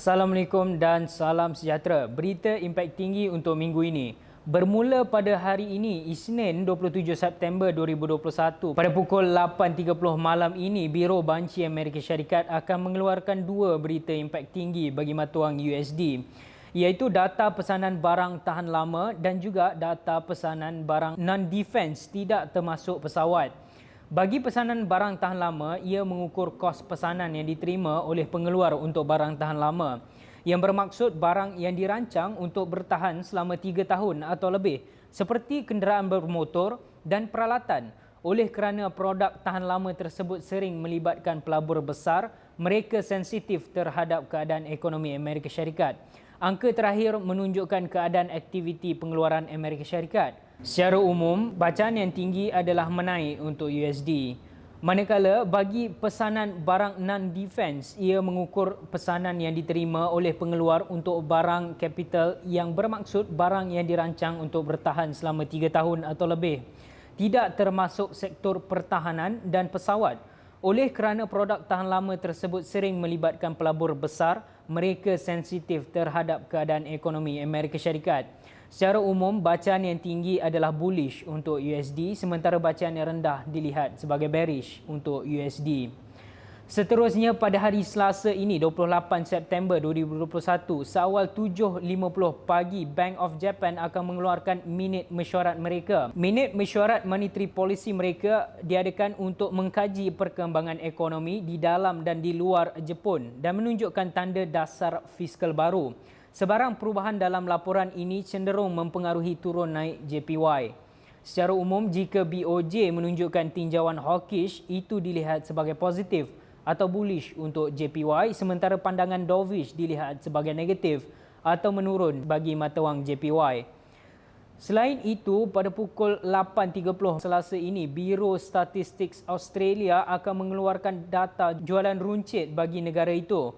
Assalamualaikum dan salam sejahtera. Berita impak tinggi untuk minggu ini. Bermula pada hari ini, Isnin 27 September 2021, pada pukul 8.30 malam ini, Biro Banci Amerika Syarikat akan mengeluarkan dua berita impak tinggi bagi mata wang USD, iaitu data pesanan barang tahan lama dan juga data pesanan barang non-defense tidak termasuk pesawat. Bagi pesanan barang tahan lama, ia mengukur kos pesanan yang diterima oleh pengeluar untuk barang tahan lama, yang bermaksud barang yang dirancang untuk bertahan selama 3 tahun atau lebih, seperti kenderaan bermotor dan peralatan. Oleh kerana produk tahan lama tersebut sering melibatkan pelabur besar, mereka sensitif terhadap keadaan ekonomi Amerika Syarikat. Angka terakhir menunjukkan keadaan aktiviti pengeluaran Amerika Syarikat. Secara umum, bacaan yang tinggi adalah menaik untuk USD. Manakala bagi pesanan barang non-defense, ia mengukur pesanan yang diterima oleh pengeluar untuk barang kapital yang bermaksud barang yang dirancang untuk bertahan selama 3 tahun atau lebih. Tidak termasuk sektor pertahanan dan pesawat. Oleh kerana produk tahan lama tersebut sering melibatkan pelabur besar, mereka sensitif terhadap keadaan ekonomi Amerika Syarikat. Secara umum, bacaan yang tinggi adalah bullish untuk USD, sementara bacaan yang rendah dilihat sebagai bearish untuk USD. Seterusnya, pada hari Selasa ini, 28 September 2021, seawal 7.50 pagi, Bank of Japan akan mengeluarkan minit mesyuarat mereka. Minit mesyuarat monetary policy mereka diadakan untuk mengkaji perkembangan ekonomi di dalam dan di luar Jepun dan menunjukkan tanda dasar fiskal baru. Sebarang perubahan dalam laporan ini cenderung mempengaruhi turun naik JPY. Secara umum, jika BOJ menunjukkan tinjauan hawkish, itu dilihat sebagai positif atau bullish untuk JPY, sementara pandangan dovish dilihat sebagai negatif atau menurun bagi mata wang JPY. Selain itu, pada pukul 8.30 Selasa ini, Biro Statistik Australia akan mengeluarkan data jualan runcit bagi negara itu.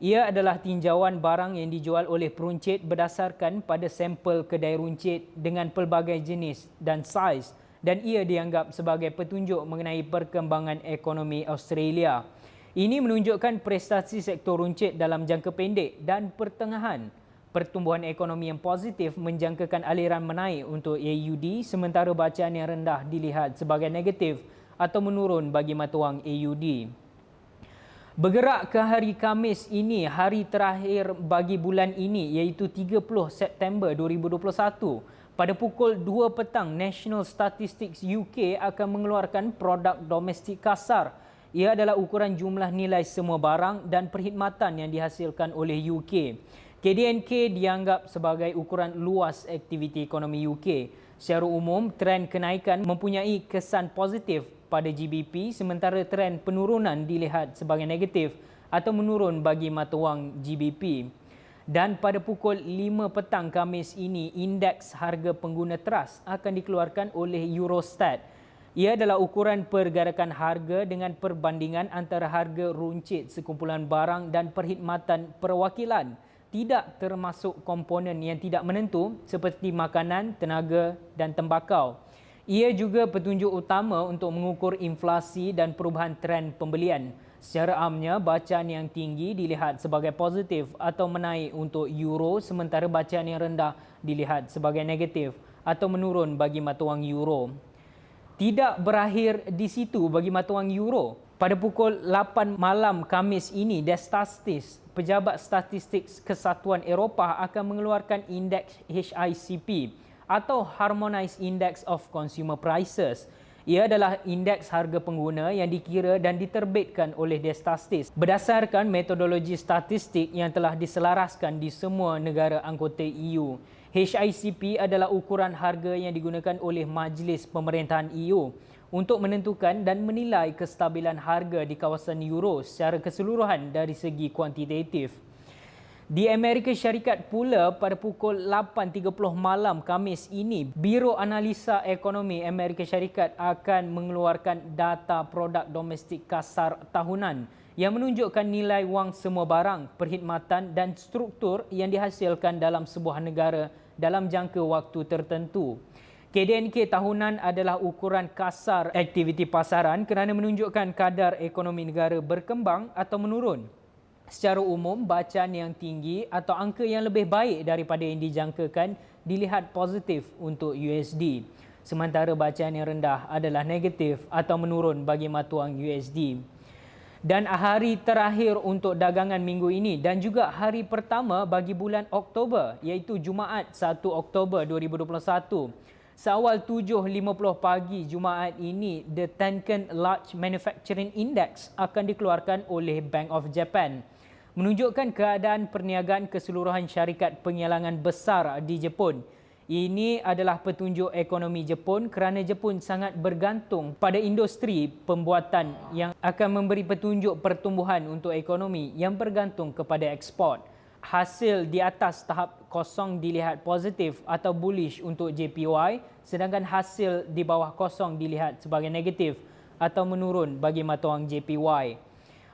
Ia adalah tinjauan barang yang dijual oleh peruncit berdasarkan pada sampel kedai runcit dengan pelbagai jenis dan saiz, dan ia dianggap sebagai petunjuk mengenai perkembangan ekonomi Australia. Ini menunjukkan prestasi sektor runcit dalam jangka pendek dan pertengahan. Pertumbuhan ekonomi yang positif menjangkakan aliran menaik untuk AUD, sementara bacaan yang rendah dilihat sebagai negatif atau menurun bagi mata wang AUD. Bergerak ke hari Khamis ini, hari terakhir bagi bulan ini, iaitu 30 September 2021. Pada pukul 2 petang, National Statistics UK akan mengeluarkan produk domestik kasar. Ia adalah ukuran jumlah nilai semua barang dan perkhidmatan yang dihasilkan oleh UK. KDNK dianggap sebagai ukuran luas aktiviti ekonomi UK. Secara umum, trend kenaikan mempunyai kesan positif pada GBP, sementara trend penurunan dilihat sebagai negatif atau menurun bagi mata wang GBP. Dan pada pukul 5 petang Khamis ini, indeks harga pengguna teras akan dikeluarkan oleh Eurostat. Ia adalah ukuran pergerakan harga dengan perbandingan antara harga runcit sekumpulan barang dan perkhidmatan perwakilan, tidak termasuk komponen yang tidak menentu seperti makanan, tenaga dan tembakau. Ia juga petunjuk utama untuk mengukur inflasi dan perubahan trend pembelian. Secara amnya, bacaan yang tinggi dilihat sebagai positif atau menaik untuk euro, sementara bacaan yang rendah dilihat sebagai negatif atau menurun bagi mata wang euro. Tidak berakhir di situ bagi mata wang euro. Pada pukul 8 malam Khamis ini, Destastis, Pejabat Statistik Kesatuan Eropah, akan mengeluarkan indeks HICP atau Harmonized Index of Consumer Prices. Ia adalah indeks harga pengguna yang dikira dan diterbitkan oleh Destastis berdasarkan metodologi statistik yang telah diselaraskan di semua negara anggota EU. HICP adalah ukuran harga yang digunakan oleh Majlis Pemerintahan EU untuk menentukan dan menilai kestabilan harga di kawasan euro secara keseluruhan dari segi kuantitatif. Di Amerika Syarikat pula, pada pukul 8.30 malam Khamis ini, Biro Analisa Ekonomi Amerika Syarikat akan mengeluarkan data produk domestik kasar tahunan yang menunjukkan nilai wang semua barang, perkhidmatan dan struktur yang dihasilkan dalam sebuah negara dalam jangka waktu tertentu. KDNK tahunan adalah ukuran kasar aktiviti pasaran kerana menunjukkan kadar ekonomi negara berkembang atau menurun. Secara umum, bacaan yang tinggi atau angka yang lebih baik daripada yang dijangkakan dilihat positif untuk USD. Sementara bacaan yang rendah adalah negatif atau menurun bagi mata wang USD. Dan hari terakhir untuk dagangan minggu ini dan juga hari pertama bagi bulan Oktober iaitu Jumaat 1 Oktober 2021. Seawal 7.50 pagi Jumaat ini, The Tenkan Large Manufacturing Index akan dikeluarkan oleh Bank of Japan, menunjukkan keadaan perniagaan keseluruhan syarikat pengilangan besar di Jepun. Ini adalah petunjuk ekonomi Jepun kerana Jepun sangat bergantung pada industri pembuatan yang akan memberi petunjuk pertumbuhan untuk ekonomi yang bergantung kepada ekspor. Hasil di atas tahap kosong dilihat positif atau bullish untuk JPY, sedangkan hasil di bawah kosong dilihat sebagai negatif atau menurun bagi mata wang JPY.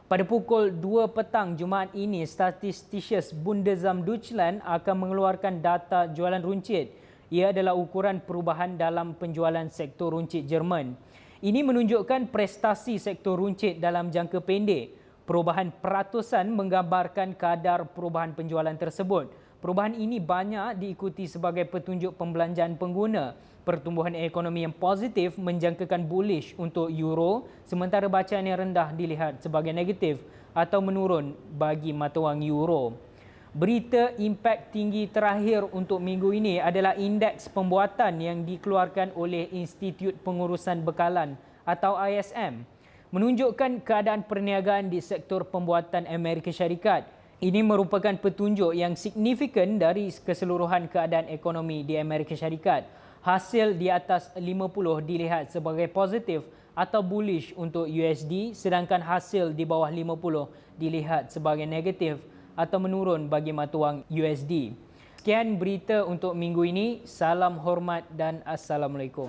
Pada pukul 2 petang Jumaat ini, Statisticians Bundesamt Deutschland akan mengeluarkan data jualan runcit. Ia adalah ukuran perubahan dalam penjualan sektor runcit Jerman. Ini menunjukkan prestasi sektor runcit dalam jangka pendek. Perubahan peratusan menggambarkan kadar perubahan penjualan tersebut. Perubahan ini banyak diikuti sebagai petunjuk pembelanjaan pengguna. Pertumbuhan ekonomi yang positif menjangkakan bullish untuk euro, sementara bacaan yang rendah dilihat sebagai negatif atau menurun bagi mata wang euro. Berita impak tinggi terakhir untuk minggu ini adalah indeks pembuatan yang dikeluarkan oleh Institut Pengurusan Bekalan atau ISM, menunjukkan keadaan perniagaan di sektor pembuatan Amerika Syarikat. Ini merupakan petunjuk yang signifikan dari keseluruhan keadaan ekonomi di Amerika Syarikat. Hasil di atas 50 dilihat sebagai positif atau bullish untuk USD, sedangkan hasil di bawah 50 dilihat sebagai negatif atau menurun bagi mata wang USD. Sekian berita untuk minggu ini. Salam hormat dan Assalamualaikum.